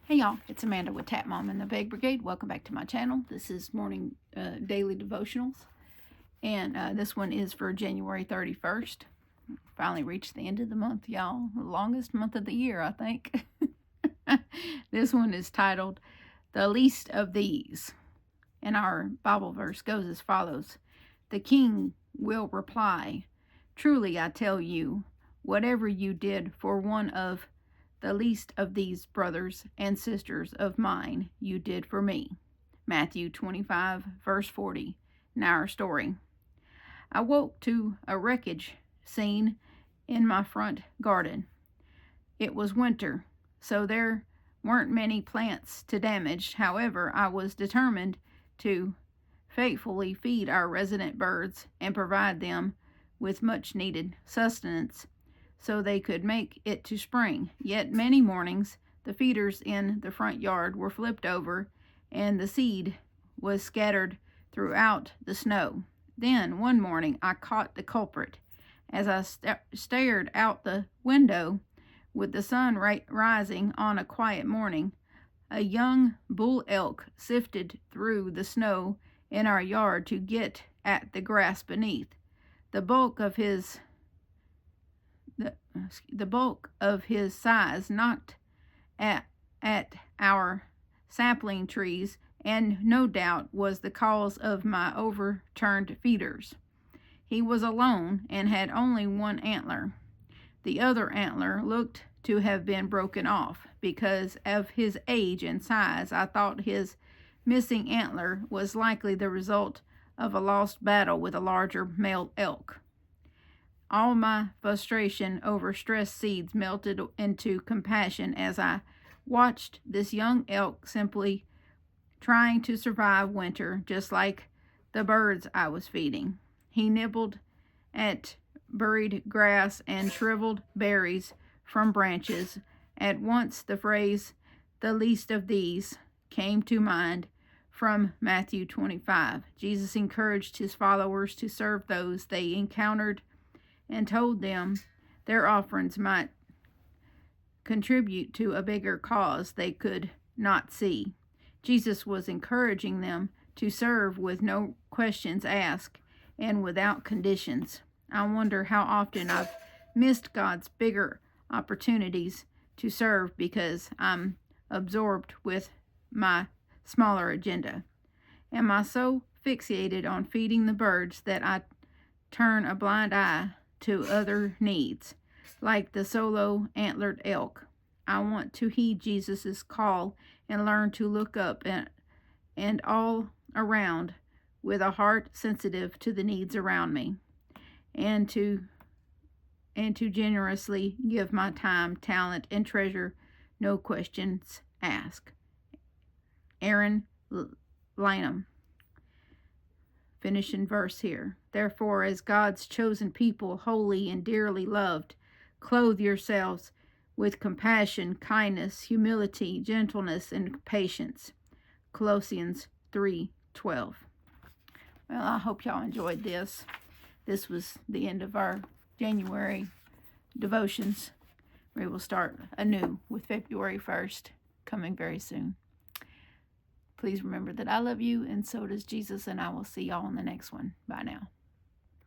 Hey y'all, it's Amanda with Tap Mom and the Big Brigade. Welcome back to my channel. This is morning daily devotionals, and this one is for January 31st. Finally reached the end of the month, y'all. The longest month of the year, I think. This one is titled, The Least of These. And our Bible verse goes as follows. The king will reply, Truly I tell you, whatever you did for one of the least of these brothers and sisters of mine, you did for me. Matthew 25, verse 40. Now our story. I woke to a wreckage scene in my front garden. It was winter, so there weren't many plants to damage. However, I was determined to faithfully feed our resident birds and provide them with much needed sustenance so they could make it to spring. Yet many mornings the feeders in the front yard were flipped over and the seed was scattered throughout the snow. Then one morning I caught the culprit. As I stared out the window with the sun rising on a quiet morning, a young bull elk sifted through the snow in our yard to get at the grass beneath. The bulk of his size knocked at our sapling trees, and no doubt was the cause of my overturned feeders. He was alone and had only one antler. The other antler looked to have been broken off. Because of his age and size, I thought his missing antler was likely the result of a lost battle with a larger male elk. All my frustration over stressed seeds melted into compassion as I watched this young elk simply trying to survive winter just like the birds I was feeding. He nibbled at buried grass and shriveled berries from branches. At once the phrase, the least of these, came to mind from Matthew 25. Jesus encouraged his followers to serve those they encountered and told them their offerings might contribute to a bigger cause they could not see. Jesus was encouraging them to serve with no questions asked and without conditions. I wonder how often I've missed God's bigger opportunities to serve because I'm absorbed with my smaller agenda. Am I so fixated on feeding the birds that I turn a blind eye to other needs, like the solo antlered elk? I want to heed Jesus' call and learn to look up and all around with a heart sensitive to the needs around me, and to generously give my time, talent, and treasure, no questions asked. Aaron Lanham. Finishing verse here. Therefore, as God's chosen people, holy and dearly loved, clothe yourselves with compassion, kindness, humility, gentleness, and patience. Colossians 3:12. Well, I hope y'all enjoyed this. This was the end of our January devotions. We will start anew with February 1st, coming very soon. Please remember that I love you, and so does Jesus, and I will see y'all in the next one. Bye now.